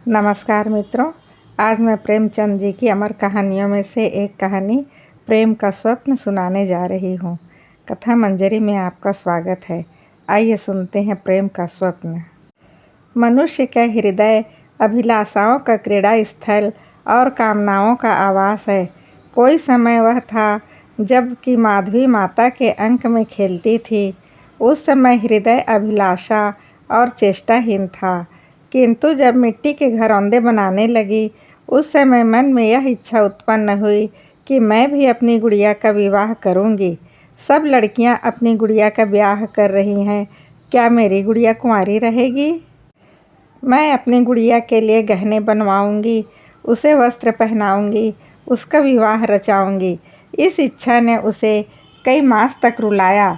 नमस्कार मित्रों, आज मैं प्रेमचंद जी की अमर कहानियों में से एक कहानी प्रेम का स्वप्न सुनाने जा रही हूँ। कथा मंजरी में आपका स्वागत है। आइए सुनते हैं प्रेम का स्वप्न। मनुष्य का हृदय अभिलाषाओं का क्रीड़ा स्थल और कामनाओं का आवास है। कोई समय वह था जब कि माधवी माता के अंक में खेलती थी। उस समय हृदय अभिलाषा और चेष्टाहीन था, किंतु जब मिट्टी के घरौंदे बनाने लगी, उस समय मन में यह इच्छा उत्पन्न हुई कि मैं भी अपनी गुड़िया का विवाह करूंगी। सब लड़कियां अपनी गुड़िया का ब्याह कर रही हैं, क्या मेरी गुड़िया कुंवारी रहेगी? मैं अपनी गुड़िया के लिए गहने बनवाऊंगी, उसे वस्त्र पहनाऊंगी, उसका विवाह रचाऊंगी। इस इच्छा ने उसे कई मास तक रुलाया,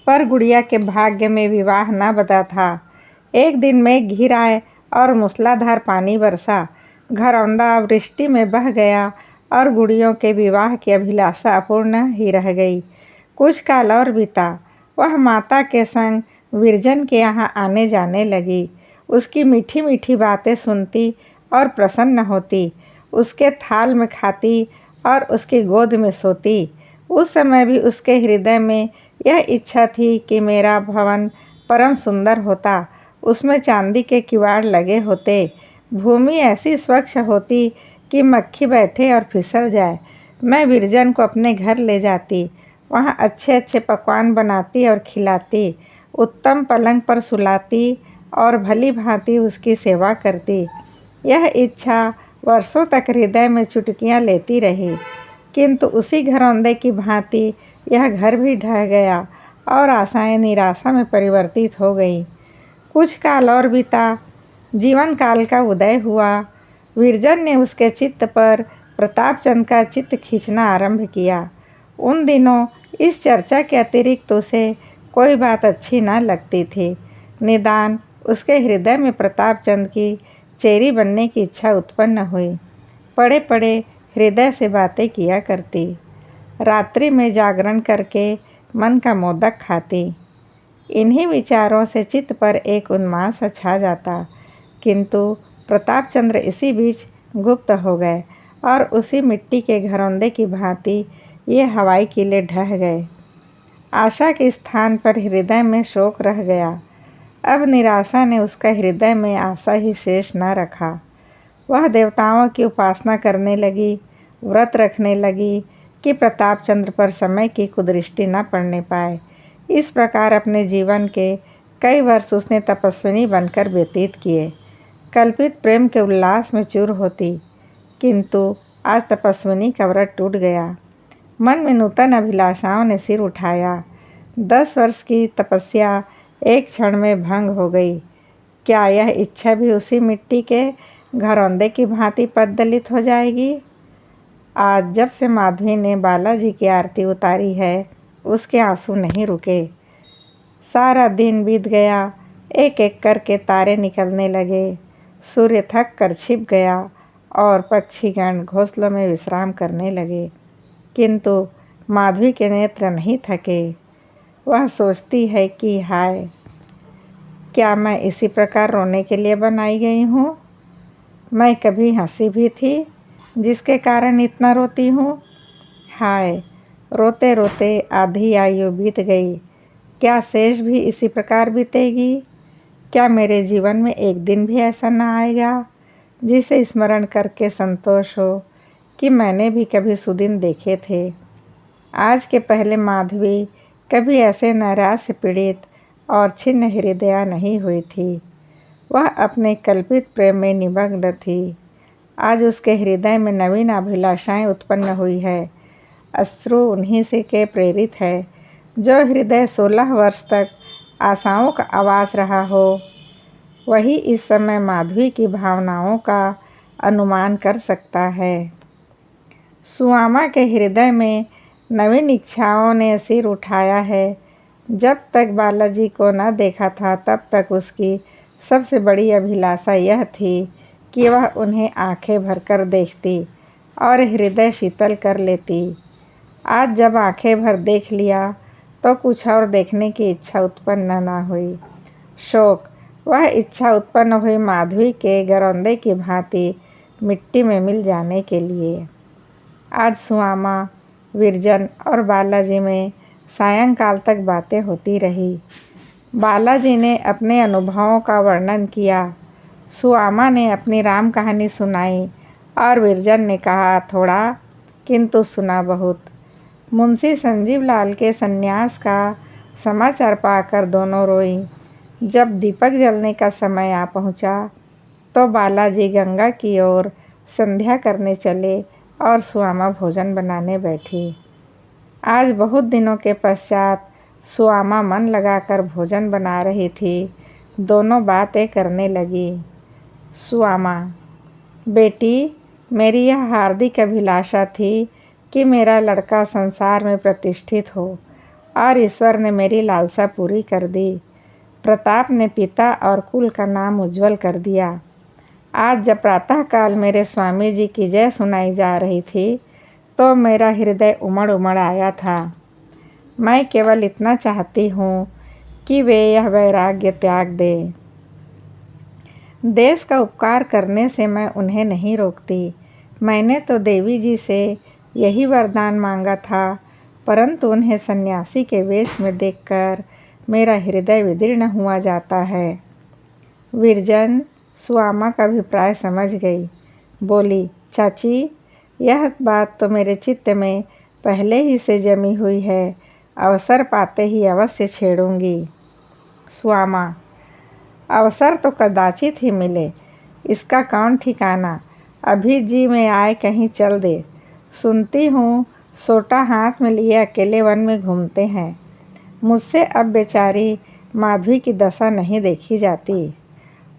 पर गुड़िया के भाग्य में विवाह न बंधा था। एक दिन मेघ घिर आए और मूसलाधार पानी बरसा। घरौंदा वृष्टि में बह गया और गुड़ियों के विवाह की अभिलाषा अपूर्ण ही रह गई। कुछ काल और बीता। वह माता के संग विरजन के यहाँ आने जाने लगी। उसकी मीठी मीठी बातें सुनती और प्रसन्न होती, उसके थाल में खाती और उसकी गोद में सोती। उस समय भी उसके हृदय में यह इच्छा थी कि मेरा भवन परम सुंदर होता, उसमें चांदी के किवाड़ लगे होते, भूमि ऐसी स्वच्छ होती कि मक्खी बैठे और फिसल जाए। मैं विरजन को अपने घर ले जाती, वहाँ अच्छे अच्छे पकवान बनाती और खिलाती, उत्तम पलंग पर सुलाती और भली भांति उसकी सेवा करती। यह इच्छा वर्षों तक हृदय में चुटकियाँ लेती रही, किंतु उसी घरौंदे की भांति यह घर भी ढह गया और आशाएं निराशा में परिवर्तित हो गई। कुछ काल और बीता। जीवन काल का उदय हुआ। विरजन ने उसके चित्त पर प्रतापचंद का चित्त खींचना आरंभ किया। उन दिनों इस चर्चा के अतिरिक्त उसे कोई बात अच्छी न लगती थी। निदान उसके हृदय में प्रतापचंद की चेरी बनने की इच्छा उत्पन्न हुई। पड़े पड़े हृदय से बातें किया करती, रात्रि में जागरण करके मन का मोदक खाती। इन्हीं विचारों से चित्त पर एक उन्माद छा जाता, किंतु प्रतापचंद्र इसी बीच गुप्त हो गए और उसी मिट्टी के घरौंदे की भांति ये हवाई किले ढह गए। आशा के स्थान पर हृदय में शोक रह गया। अब निराशा ने उसका हृदय में आशा ही शेष न रखा। वह देवताओं की उपासना करने लगी, व्रत रखने लगी कि प्रतापचंद्र पर समय की कुदृष्टि न पड़ने पाए। इस प्रकार अपने जीवन के कई वर्ष उसने तपस्विनी बनकर व्यतीत किए। कल्पित प्रेम के उल्लास में चूर होती, किंतु आज तपस्विनी का व्रत टूट गया। मन में नूतन अभिलाषाओं ने सिर उठाया। 10 वर्ष की तपस्या एक क्षण में भंग हो गई। क्या यह इच्छा भी उसी मिट्टी के घरौंदे की भांति पद्दलित हो जाएगी? आज जब से माधवी ने बालाजी की आरती उतारी है, उसके आंसू नहीं रुके। सारा दिन बीत गया, एक एक करके तारे निकलने लगे। सूर्य थक कर छिप गया और पक्षीगण घोंसलों में विश्राम करने लगे, किंतु माधवी के नेत्र नहीं थके। वह सोचती है कि हाय, क्या मैं इसी प्रकार रोने के लिए बनाई गई हूँ? मैं कभी हंसी भी थी, जिसके कारण इतना रोती हूँ? हाय, रोते रोते आधी आयु बीत गई, क्या शेष भी इसी प्रकार बीतेगी? क्या मेरे जीवन में एक दिन भी ऐसा न आएगा जिसे स्मरण करके संतोष हो कि मैंने भी कभी सुदिन देखे थे? आज के पहले माधवी कभी ऐसे नैराश्य पीड़ित और छिन्न हृदया नहीं हुई थी। वह अपने कल्पित प्रेम में निमग्न थी। आज उसके हृदय में नवीन अभिलाषाएं उत्पन्न हुई है। अश्रु उन्हीं से के प्रेरित है, जो हृदय 16 वर्ष तक आशाओं का आवास रहा हो। वही इस समय माधवी की भावनाओं का अनुमान कर सकता है। सुआमा के हृदय में नवीन इच्छाओं ने सिर उठाया है। जब तक बालाजी को न देखा था, तब तक उसकी सबसे बड़ी अभिलाषा यह थी कि वह उन्हें आंखें भरकर देखती और हृदय शीतल कर लेती। आज जब आंखें भर देख लिया तो कुछ और देखने की इच्छा उत्पन्न न हुई। शोक वह इच्छा उत्पन्न हुई माधवी के गरौंदे की भांति मिट्टी में मिल जाने के लिए। आज सुआमा, विरजन और बालाजी में सायंकाल तक बातें होती रही। बालाजी ने अपने अनुभवों का वर्णन किया, सुआमा ने अपनी राम कहानी सुनाई और विरजन ने कहा थोड़ा किंतु सुना बहुत। मुंशी संजीव लाल के सन्यास का समाचार पाकर दोनों रोई। जब दीपक जलने का समय आ पहुंचा तो बालाजी गंगा की ओर संध्या करने चले और सुआमा भोजन बनाने बैठी। आज बहुत दिनों के पश्चात सुआमा मन लगाकर भोजन बना रही थी। दोनों बातें करने लगी। सुआमा, बेटी, मेरी यह हार्दिक अभिलाषा थी कि मेरा लड़का संसार में प्रतिष्ठित हो और ईश्वर ने मेरी लालसा पूरी कर दी। प्रताप ने पिता और कुल का नाम उज्जवल कर दिया। आज जब प्रातःकाल मेरे स्वामी जी की जय सुनाई जा रही थी तो मेरा हृदय उमड़ उमड़ आया था। मैं केवल इतना चाहती हूँ कि वे यह वैराग्य त्याग दें। देश का उपकार करने से मैं उन्हें नहीं रोकती। मैंने तो देवी जी से यही वरदान मांगा था, परंतु उन्हें सन्यासी के वेश में देखकर मेरा हृदय विदीर्ण हुआ जाता है। विरजन सुआमा का अभिप्राय समझ गई। बोली, चाची, यह बात तो मेरे चित्त में पहले ही से जमी हुई है। अवसर पाते ही अवश्य छेड़ूंगी। सुआमा, अवसर तो कदाचित ही मिले, इसका कौन ठिकाना। अभी जी में आए कहीं चल दे। सुनती हूँ सोटा हाथ में लिए अकेले वन में घूमते हैं। मुझसे अब बेचारी माधवी की दशा नहीं देखी जाती।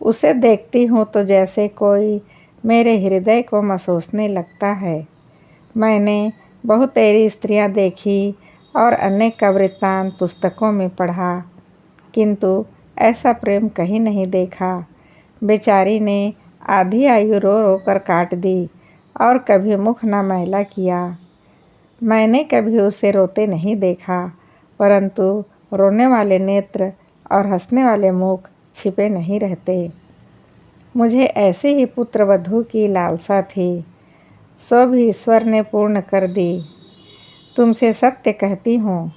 उसे देखती हूँ तो जैसे कोई मेरे हृदय को महसूसने लगता है। मैंने बहुत तेरी स्त्रियाँ देखी और अनेक का वृत्तांत पुस्तकों में पढ़ा, किंतु ऐसा प्रेम कहीं नहीं देखा। बेचारी ने आधी आयु रो रो कर काट दी और कभी मुख न मैला किया। मैंने कभी उसे रोते नहीं देखा, परंतु रोने वाले नेत्र और हंसने वाले मुख छिपे नहीं रहते। मुझे ऐसे ही पुत्र वधू की लालसा थी, सो भी ईश्वर ने पूर्ण कर दी। तुमसे सत्य कहती हूँ,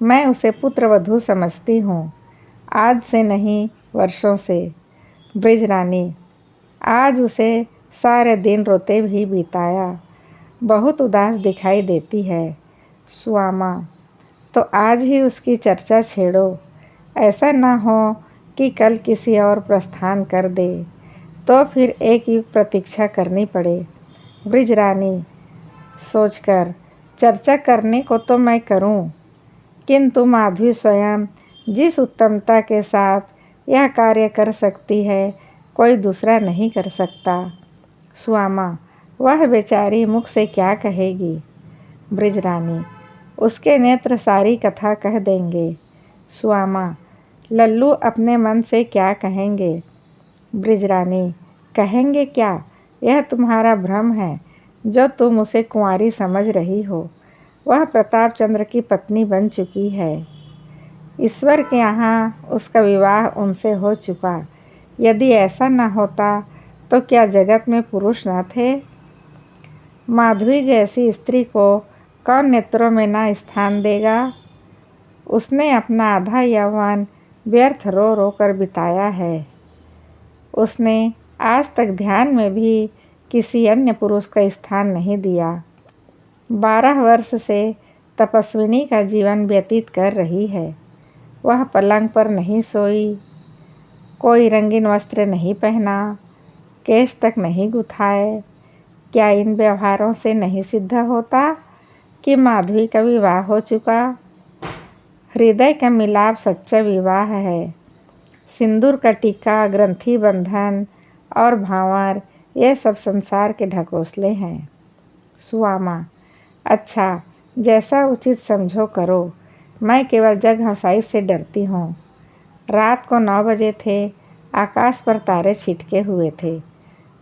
मैं उसे पुत्र वधू समझती हूँ, आज से नहीं वर्षों से। ब्रिजरानी, आज उसे सारे दिन रोते भी बिताया, बहुत उदास दिखाई देती है। सुआमा, तो आज ही उसकी चर्चा छेड़ो। ऐसा ना हो कि कल किसी और प्रस्थान कर दे तो फिर एक युग प्रतीक्षा करनी पड़े। ब्रिजरानी, सोचकर, चर्चा करने को तो मैं करूं, किंतु माधवी स्वयं जिस उत्तमता के साथ यह कार्य कर सकती है, कोई दूसरा नहीं कर सकता। सुआमा, वह बेचारी मुख से क्या कहेगी। ब्रिजरानी, उसके नेत्र सारी कथा कह देंगे। सुआमा, लल्लू अपने मन से क्या कहेंगे। ब्रिजरानी, कहेंगे क्या, यह तुम्हारा भ्रम है जो तुम उसे कुंवारी समझ रही हो। वह प्रताप चंद्र की पत्नी बन चुकी है। ईश्वर के यहाँ उसका विवाह उनसे हो चुका। यदि ऐसा न होता तो क्या जगत में पुरुष न थे। माधवी जैसी स्त्री को कौन नेत्रों में न स्थान देगा। उसने अपना आधा यौवन व्यर्थ रो रो कर बिताया है। उसने आज तक ध्यान में भी किसी अन्य पुरुष का स्थान नहीं दिया। 12 वर्ष से तपस्विनी का जीवन व्यतीत कर रही है। वह पलंग पर नहीं सोई, कोई रंगीन वस्त्र नहीं पहना, केश तक नहीं गुथाए। क्या इन व्यवहारों से नहीं सिद्ध होता कि माधवी का विवाह हो चुका। हृदय का मिलाप सच्चा विवाह है। सिंदूर का टीका, ग्रंथि बंधन और भांवर, ये सब संसार के ढकोसले हैं। सुआमा, अच्छा, जैसा उचित समझो करो। मैं केवल जग हंसाई से डरती हूँ। रात को 9 बजे थे, आकाश पर तारे छिटके हुए थे।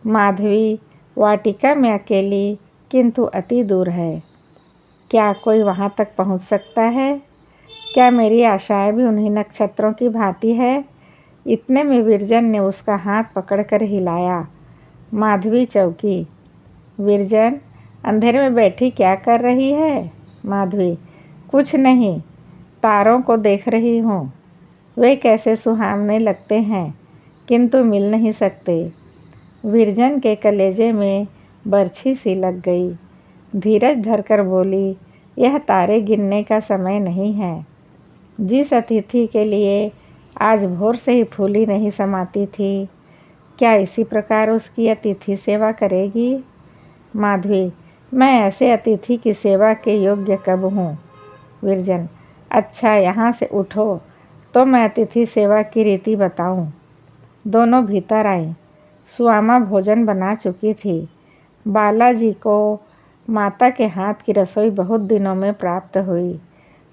माधवी वाटिका में अकेली किंतु अति दूर है। क्या कोई वहाँ तक पहुँच सकता है। क्या मेरी आशाएं भी उन्हीं नक्षत्रों की भांति है इतने में विरजन ने उसका हाथ पकड़कर हिलाया। माधवी चौंकी। विरजन, अंधेरे में बैठी क्या कर रही है? माधवी, कुछ नहीं, तारों को देख रही हूँ। वे कैसे सुहावने लगते हैं, किंतु मिल नहीं सकते। विरजन के कलेजे में बरछी सी लग गई। धीरज धरकर बोली, यह तारे गिनने का समय नहीं है। जिस अतिथि के लिए आज भोर से ही फूली नहीं समाती थी, क्या इसी प्रकार उसकी अतिथि सेवा करेगी? माधवी, मैं ऐसे अतिथि की सेवा के योग्य कब हूँ? विरजन, अच्छा, यहाँ से उठो तो मैं अतिथि सेवा की रीति बताऊँ। दोनों भीतर आईं। सुआमा भोजन बना चुकी थी। बालाजी को माता के हाथ की रसोई बहुत दिनों में प्राप्त हुई।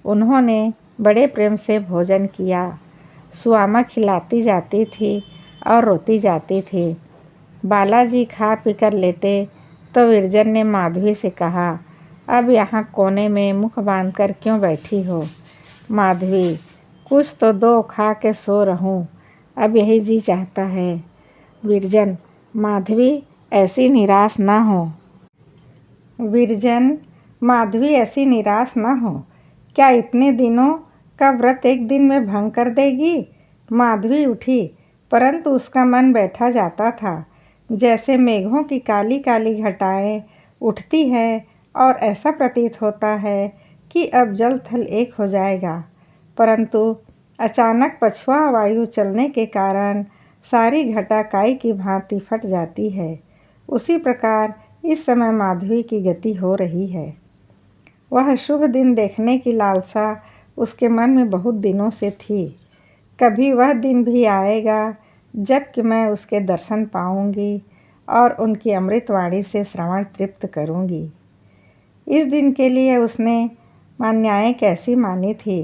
उन्होंने बड़े प्रेम से भोजन किया। सुआमा खिलाती जाती थी और रोती जाती थी। बालाजी खा पीकर लेटे तो विरजन ने माधवी से कहा, अब यहाँ कोने में मुख बांधकर क्यों बैठी हो? माधवी, कुछ तो दो, खा के सो रहूं, अब यही जी चाहता है। विरजन, माधवी ऐसी निराश ना हो। विरजन, माधवी ऐसी निराश ना हो। क्या इतने दिनों का व्रत एक दिन में भंग कर देगी? माधवी उठी, परंतु उसका मन बैठा जाता था। जैसे मेघों की काली काली घटाएं उठती हैं और ऐसा प्रतीत होता है कि अब जल थल एक हो जाएगा, परंतु अचानक पछुआ वायु चलने के कारण सारी घटा काई की भांति फट जाती है। उसी प्रकार इस समय माधवी की गति हो रही है। वह शुभ दिन देखने की लालसा उसके मन में बहुत दिनों से थी। कभी वह दिन भी आएगा जबकि मैं उसके दर्शन पाऊंगी और उनकी अमृतवाणी से श्रवण तृप्त करूंगी। इस दिन के लिए उसने मान्याएं कैसी मानी थी।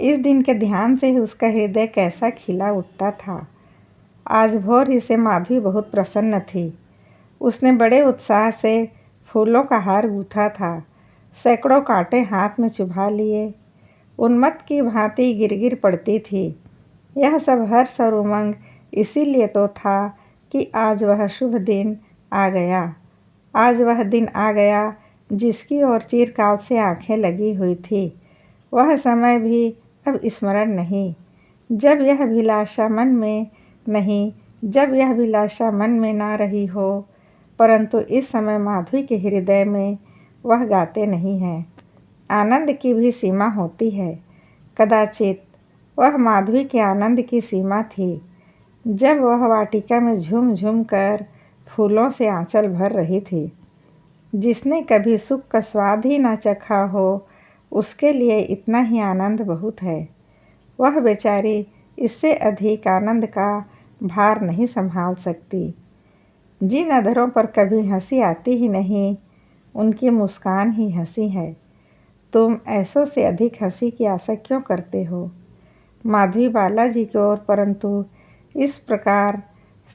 इस दिन के ध्यान से ही उसका हृदय कैसा खिला उठता था। आज भोर ही से माधवी बहुत प्रसन्न थी। उसने बड़े उत्साह से फूलों का हार गूंथा था। सैकड़ों कांटे हाथ में चुभा लिए उन्मत्त की भांति गिर पड़ती थी। यह सब हर्ष और उमंग इसीलिए तो था कि आज वह शुभ दिन आ गया। आज वह दिन आ गया जिसकी ओर चिरकाल से आंखें लगी हुई थी। वह समय भी अब स्मरण नहीं, जब यह अभिलाषा मन में ना रही हो, परंतु इस समय माधवी के हृदय में वह गाते नहीं हैं। आनंद की भी सीमा होती है। कदाचित वह माधवी के आनंद की सीमा थी जब वह वाटिका में झूम झूम कर फूलों से आंचल भर रही थी। जिसने कभी सुख का स्वाद ही ना चखा हो, उसके लिए इतना ही आनंद बहुत है। वह बेचारी इससे अधिक आनंद का भार नहीं संभाल सकती। जिन अधरों पर कभी हंसी आती ही नहीं, उनकी मुस्कान ही हंसी है। तुम ऐसों से अधिक हंसी की आशा क्यों करते हो? माधवी बालाजी की ओर, परंतु इस प्रकार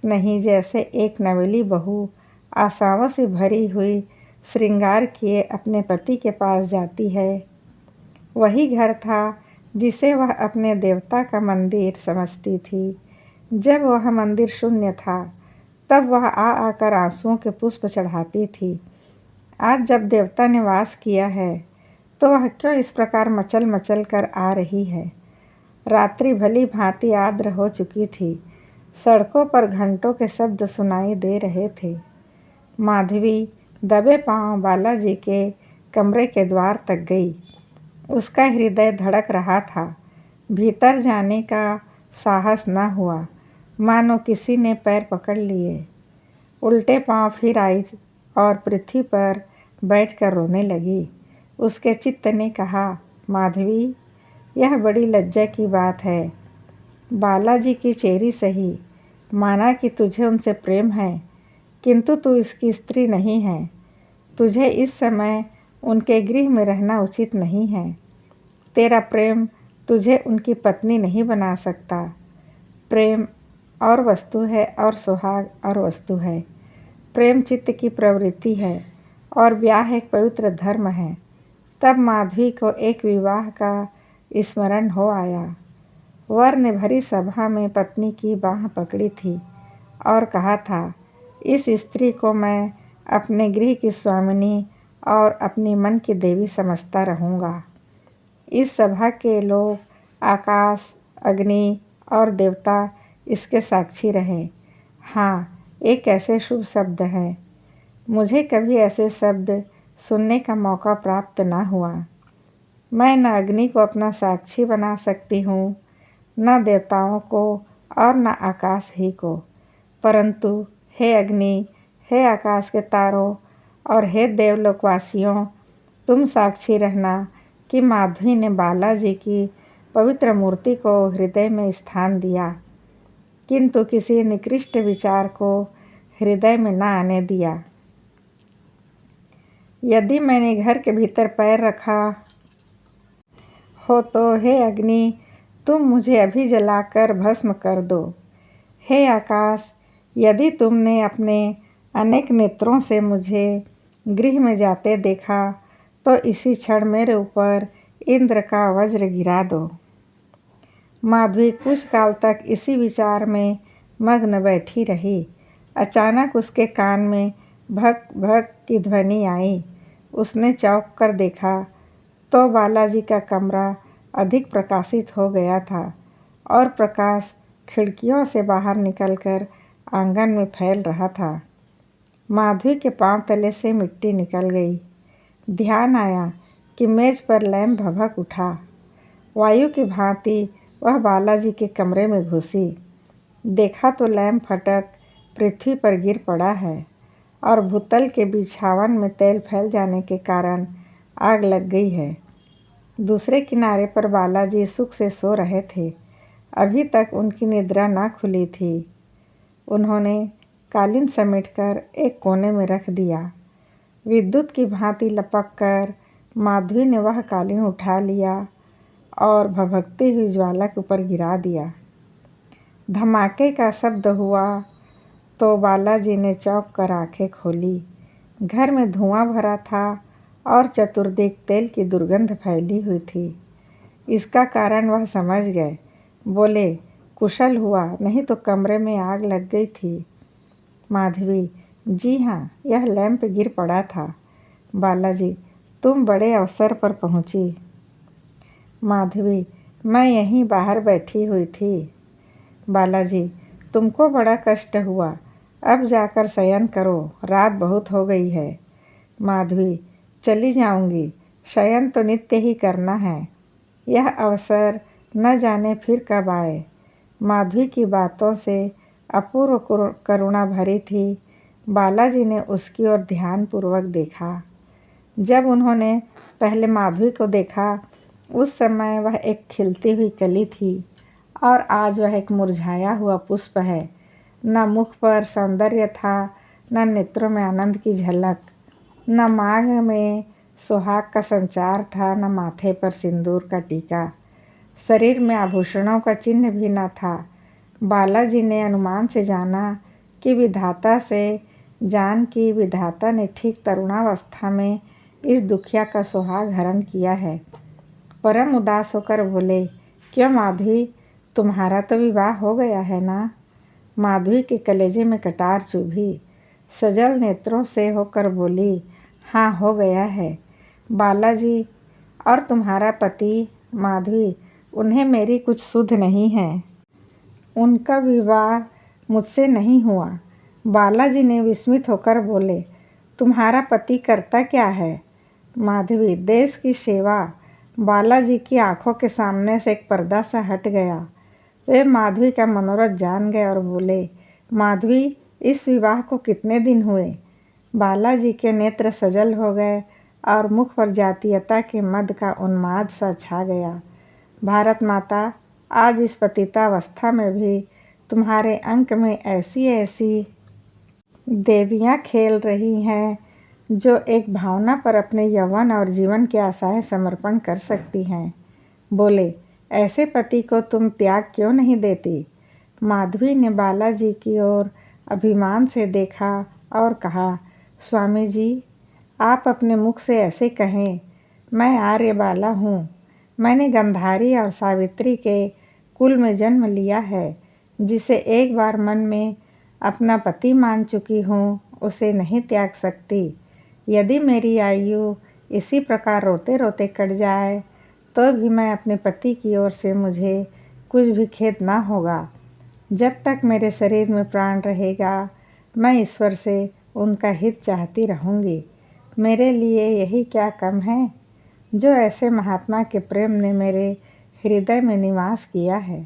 नहीं जैसे एक नवेली बहू आशाओं से भरी हुई श्रृंगार किए अपने पति के पास जाती है। वही घर था जिसे वह अपने देवता का मंदिर समझती थी। जब वह मंदिर शून्य था, तब वह आकर आंसुओं के पुष्प चढ़ाती थी। आज जब देवता ने वास किया है, तो वह क्यों इस प्रकार मचल मचल कर आ रही है? रात्रि भली भांति आर्द्र हो चुकी थी। सड़कों पर घंटों के शब्द सुनाई दे रहे थे। माधवी दबे पांव बालाजी के कमरे के द्वार तक गई। उसका हृदय धड़क रहा था। भीतर जाने का साहस न हुआ, मानो किसी ने पैर पकड़ लिए। उल्टे पांव फिर आई और पृथ्वी पर बैठकर रोने लगी। उसके चित्त ने कहा, माधवी, यह बड़ी लज्जा की बात है। बालाजी की चेरी सही, माना कि तुझे उनसे प्रेम है, किंतु तू इसकी स्त्री नहीं है। तुझे इस समय उनके गृह में रहना उचित नहीं है। तेरा प्रेम तुझे उनकी पत्नी नहीं बना सकता। प्रेम और वस्तु है और सुहाग और वस्तु है। प्रेम चित्त की प्रवृत्ति है और ब्याह एक पवित्र धर्म है। तब माधवी को एक विवाह का स्मरण हो आया। वर ने भरी सभा में पत्नी की बाँह पकड़ी थी और कहा था, इस स्त्री को मैं अपने गृह की स्वामिनी और अपनी मन की देवी समझता रहूँगा। इस सभा के लोग, आकाश, अग्नि और देवता इसके साक्षी रहे। हाँ, एक ऐसे शुभ शब्द हैं। मुझे कभी ऐसे शब्द सुनने का मौका प्राप्त ना हुआ। मैं न अग्नि को अपना साक्षी बना सकती हूँ, न देवताओं को और न आकाश ही को, परंतु हे अग्नि, हे आकाश के तारों और हे देवलोकवासियों, तुम साक्षी रहना कि माधवी ने बालाजी की पवित्र मूर्ति को हृदय में स्थान दिया, किंतु किसी निकृष्ट विचार को हृदय में न आने दिया। यदि मैंने घर के भीतर पैर रखा हो तो हे अग्नि, तुम मुझे अभी जलाकर भस्म कर दो। हे आकाश, यदि तुमने अपने अनेक नेत्रों से मुझे गृह में जाते देखा तो इसी क्षण मेरे ऊपर इंद्र का वज्र गिरा दो। माधवी कुछ काल तक इसी विचार में मग्न बैठी रही। अचानक उसके कान में भक भक की ध्वनि आई। उसने चौंक कर देखा तो बालाजी का कमरा अधिक प्रकाशित हो गया था और प्रकाश खिड़कियों से बाहर निकलकर आंगन में फैल रहा था। माधवी के पांव तले से मिट्टी निकल गई। ध्यान आया कि मेज पर लैंप भभक उठा। वायु की भांति वह बालाजी के कमरे में घुसी। देखा तो लैंप फटक पृथ्वी पर गिर पड़ा है और भूतल के बिछावन में तेल फैल जाने के कारण आग लग गई है। दूसरे किनारे पर बालाजी सुख से सो रहे थे। अभी तक उनकी निद्रा ना खुली थी। उन्होंने कालीन समेटकर एक कोने में रख दिया। विद्युत की भांति लपक कर माधवी ने वह कालीन उठा लिया और भभकती हुई ज्वाला के ऊपर गिरा दिया। धमाके का शब्द हुआ तो बालाजी ने चौंक कर आंखें खोली। घर में धुआं भरा था और चतुर्दिक तेल की दुर्गंध फैली हुई थी। इसका कारण वह समझ गए। बोले, कुशल हुआ, नहीं तो कमरे में आग लग गई थी। माधवी, जी हाँ, यह लैंप गिर पड़ा था। बालाजी, तुम बड़े अवसर पर पहुँची। माधवी, मैं यहीं बाहर बैठी हुई थी। बालाजी, तुमको बड़ा कष्ट हुआ, अब जाकर शयन करो, रात बहुत हो गई है। माधवी, चली जाऊंगी, शयन तो नित्य ही करना है, यह अवसर न जाने फिर कब आए। माधवी की बातों से अपूर्व करुणा भरी थी। बालाजी ने उसकी ओर ध्यानपूर्वक देखा। जब उन्होंने पहले माधवी को देखा उस समय वह एक खिलती हुई कली थी और आज वह एक मुरझाया हुआ पुष्प है। न मुख पर सौंदर्य था, न नेत्रों में आनंद की झलक, न मांग में सुहाग का संचार था, न माथे पर सिंदूर का टीका। शरीर में आभूषणों का चिन्ह भी न था। बालाजी ने अनुमान से जाना कि विधाता से जान की विधाता ने ठीक तरुणावस्था में इस दुखिया का सुहाग हरण किया है। परम उदास होकर बोले, क्यों माधवी, तुम्हारा तो विवाह हो गया है ना? माधवी के कलेजे में कटार चुभी। सजल नेत्रों से होकर बोली, हाँ, हो गया है। बालाजी, और तुम्हारा पति? माधवी, उन्हें मेरी कुछ सुध नहीं है। उनका विवाह मुझसे नहीं हुआ। बालाजी ने विस्मित होकर बोले, तुम्हारा पति करता क्या है? माधवी, देश की सेवा। बालाजी की आंखों के सामने से एक पर्दा सा हट गया। वे माधवी का मनोरथ जान गए और बोले, माधवी, इस विवाह को कितने दिन हुए? बालाजी के नेत्र सजल हो गए और मुख पर जातीयता के मद का उन्माद सा छा गया। भारत माता, आज इस पतितावस्था में भी तुम्हारे अंक में ऐसी ऐसी देवियाँ खेल रही हैं जो एक भावना पर अपने यौवन और जीवन की आशाएं समर्पण कर सकती हैं। बोले, ऐसे पति को तुम त्याग क्यों नहीं देती? माधवी ने बालाजी की ओर अभिमान से देखा और कहा, स्वामी जी, आप अपने मुख से ऐसे कहें। मैं आर्यबाला हूँ। मैंने गंधारी और सावित्री के कुल में जन्म लिया है, जिसे एक बार मन में अपना पति मान चुकी हूँ, उसे नहीं त्याग सकती। यदि मेरी आयु इसी प्रकार रोते रोते कट जाए तो भी मैं अपने पति की ओर से मुझे कुछ भी खेद ना होगा। जब तक मेरे शरीर में प्राण रहेगा, मैं ईश्वर से उनका हित चाहती रहूँगी। मेरे लिए यही क्या कम है जो ऐसे महात्मा के प्रेम ने मेरे हृदय में निवास किया है।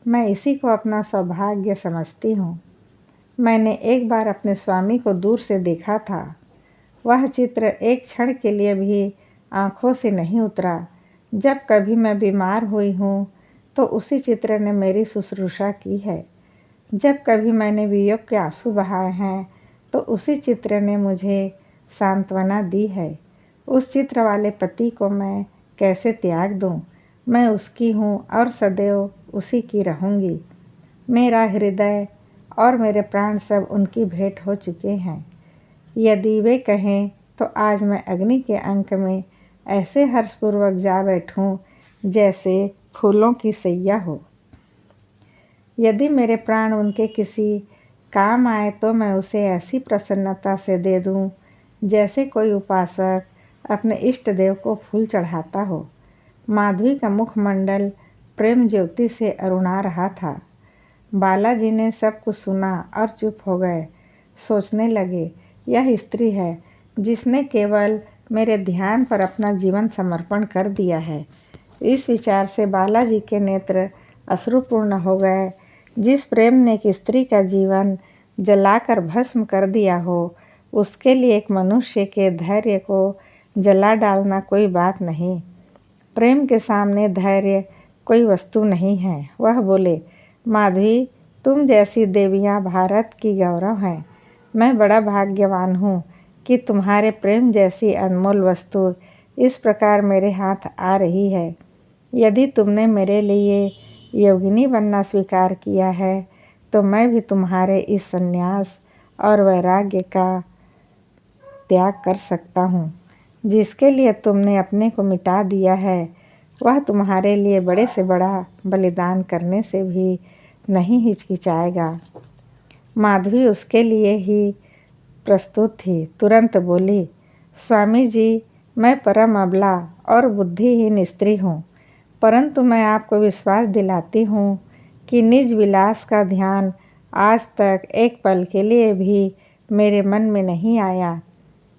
मैं इसी को अपना सौभाग्य समझती हूँ। मैंने एक बार अपने स्वामी को दूर से देखा था। वह चित्र एक क्षण के लिए भी आँखों से नहीं उतरा। जब कभी मैं बीमार हुई हूँ तो उसी चित्र ने मेरी शुश्रूषा की है। जब कभी मैंने वियोग के आंसू बहाए हैं तो उसी चित्र ने मुझे सांत्वना दी है। उस चित्र वाले पति को मैं कैसे त्याग दूँ? मैं उसकी हूँ और सदैव उसी की रहूँगी। मेरा हृदय और मेरे प्राण सब उनकी भेंट हो चुके हैं। यदि वे कहें तो आज मैं अग्नि के अंक में ऐसे हर्षपूर्वक जा बैठूं जैसे फूलों की सैया हो। यदि मेरे प्राण उनके किसी काम आए तो मैं उसे ऐसी प्रसन्नता से दे दूं जैसे कोई उपासक अपने इष्ट देव को फूल चढ़ाता हो। माधवी का मुखमंडल प्रेम ज्योति से अरुणा रहा था। बालाजी ने सब कुछ सुना और चुप हो गए। सोचने लगे, यह स्त्री है जिसने केवल मेरे ध्यान पर अपना जीवन समर्पण कर दिया है। इस विचार से बालाजी के नेत्र अश्रुपूर्ण हो गए। जिस प्रेम ने एक स्त्री का जीवन जलाकर भस्म कर दिया हो, उसके लिए एक मनुष्य के धैर्य को जला डालना कोई बात नहीं। प्रेम के सामने धैर्य कोई वस्तु नहीं है। वह बोले, माधवी, तुम जैसी देवियाँ भारत की गौरव हैं। मैं बड़ा भाग्यवान हूँ कि तुम्हारे प्रेम जैसी अनमोल वस्तु इस प्रकार मेरे हाथ आ रही है। यदि तुमने मेरे लिए योगिनी बनना स्वीकार किया है तो मैं भी तुम्हारे इस संन्यास और वैराग्य का त्याग कर सकता हूँ। जिसके लिए तुमने अपने को मिटा दिया है, वह तुम्हारे लिए बड़े से बड़ा बलिदान करने से भी नहीं हिचकिचाएगा। माधवी उसके लिए ही प्रस्तुत थी। तुरंत बोली, स्वामी जी, मैं परम अबला और बुद्धिहीन स्त्री हूँ, परंतु मैं आपको विश्वास दिलाती हूँ कि निज विलास का ध्यान आज तक एक पल के लिए भी मेरे मन में नहीं आया।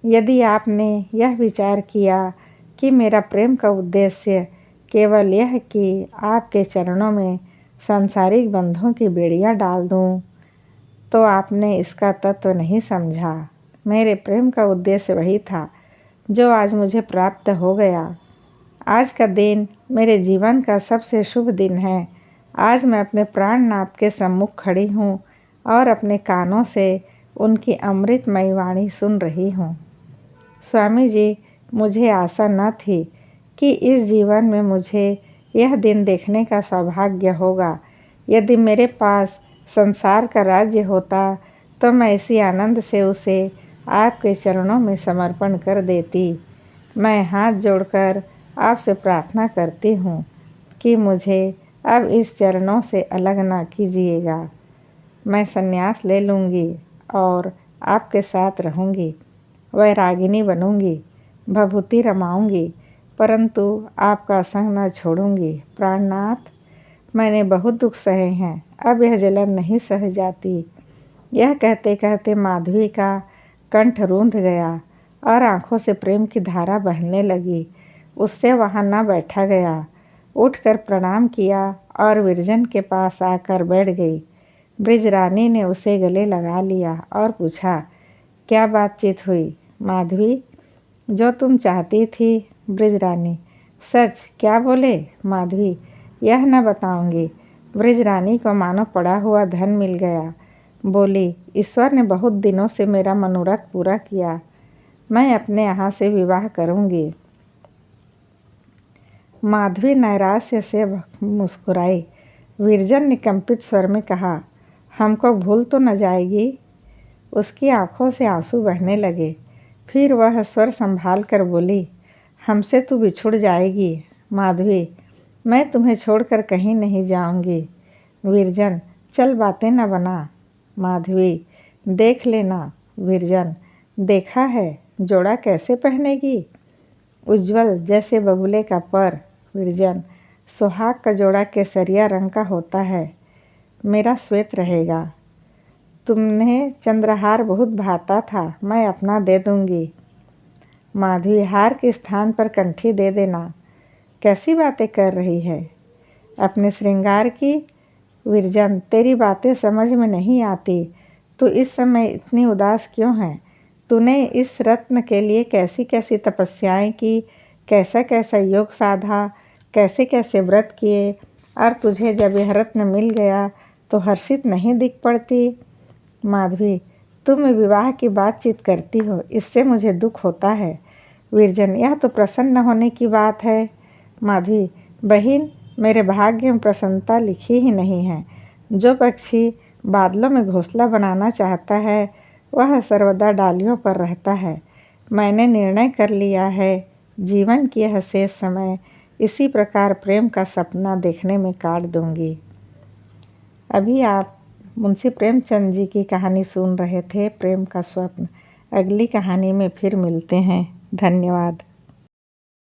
यदि आपने यह विचार किया कि मेरा प्रेम का उद्देश्य केवल यह कि आपके चरणों में सांसारिक बंधों की बेड़ियाँ डाल दूँ, तो आपने इसका तत्व नहीं समझा। मेरे प्रेम का उद्देश्य वही था जो आज मुझे प्राप्त हो गया। आज का दिन मेरे जीवन का सबसे शुभ दिन है। आज मैं अपने प्राणनाथ के सम्मुख खड़ी हूँ और अपने कानों से उनकी अमृतमयी वाणी सुन रही हूँ। स्वामी जी, मुझे आशा न थी कि इस जीवन में मुझे यह दिन देखने का सौभाग्य होगा। यदि मेरे पास संसार का राज्य होता तो मैं इसी आनंद से उसे आपके चरणों में समर्पण कर देती। मैं हाथ जोड़कर आपसे प्रार्थना करती हूँ कि मुझे अब इस चरणों से अलग ना कीजिएगा। मैं संन्यास ले लूँगी और आपके साथ रहूँगी, वैरागिनी बनूँगी, भभूति रमाऊँगी, परंतु आपका संग न छोड़ूँगी। प्राणनाथ, मैंने बहुत दुख सहे हैं, अब यह जलन नहीं सह जाती। यह कहते कहते माधवी का कंठ रूंध गया और आंखों से प्रेम की धारा बहने लगी। उससे वहाँ न बैठा गया। उठकर प्रणाम किया और विरजन के पास आकर बैठ गई। ब्रिजरानी ने उसे गले लगा लिया और पूछा, क्या बातचीत हुई माधवी? जो तुम चाहती थी। ब्रिजरानी, सच क्या बोले? माधवी, यह न बताऊंगी। ब्रिजरानी को मानो पड़ा हुआ धन मिल गया। बोली, ईश्वर ने बहुत दिनों से मेरा मनोरथ पूरा किया। मैं अपने यहाँ से विवाह करूँगी। माधवी नैराश्य से मुस्कुराई। विरजन ने कंपित स्वर में कहा, हमको भूल तो न जाएगी? उसकी आंखों से आंसू बहने लगे। फिर वह स्वर संभाल कर बोली, हमसे तू बिछुड़ जाएगी। माधवी, मैं तुम्हें छोड़कर कहीं नहीं जाऊंगी। विरजन, चल बातें न बना। माधवी, देख लेना। विरजन, देखा है, जोड़ा कैसे पहनेगी। उज्जवल जैसे बगुले का पर। विरजन, सुहाग का जोड़ा केसरिया रंग का होता है, मेरा श्वेत रहेगा। तुम्हें चंद्रहार बहुत भाता था, मैं अपना दे दूंगी। माधवी, हार के स्थान पर कंठी दे देना। कैसी बातें कर रही है, अपने श्रृंगार की। विरजन, तेरी बातें समझ में नहीं आती। तू इस समय इतनी उदास क्यों है। तूने इस रत्न के लिए कैसी कैसी तपस्याएं की, कैसा कैसा योग साधा, कैसे कैसे व्रत किए, और तुझे जब यह रत्न मिल गया तो हर्षित नहीं दिख पड़ती। माधवी, तुम विवाह की बातचीत करती हो, इससे मुझे दुख होता है। विरजन, यह तो प्रसन्न होने की बात है। माधवी, बहन, मेरे भाग्य में प्रसन्नता लिखी ही नहीं है। जो पक्षी बादलों में घोंसला बनाना चाहता है वह सर्वदा डालियों पर रहता है। मैंने निर्णय कर लिया है, जीवन की यह शेष समय इसी प्रकार प्रेम का सपना देखने में काट दूंगी। अभी आप मुंशी प्रेमचंद जी की कहानी सुन रहे थे, प्रेम का स्वप्न। अगली कहानी में फिर मिलते हैं। धन्यवाद।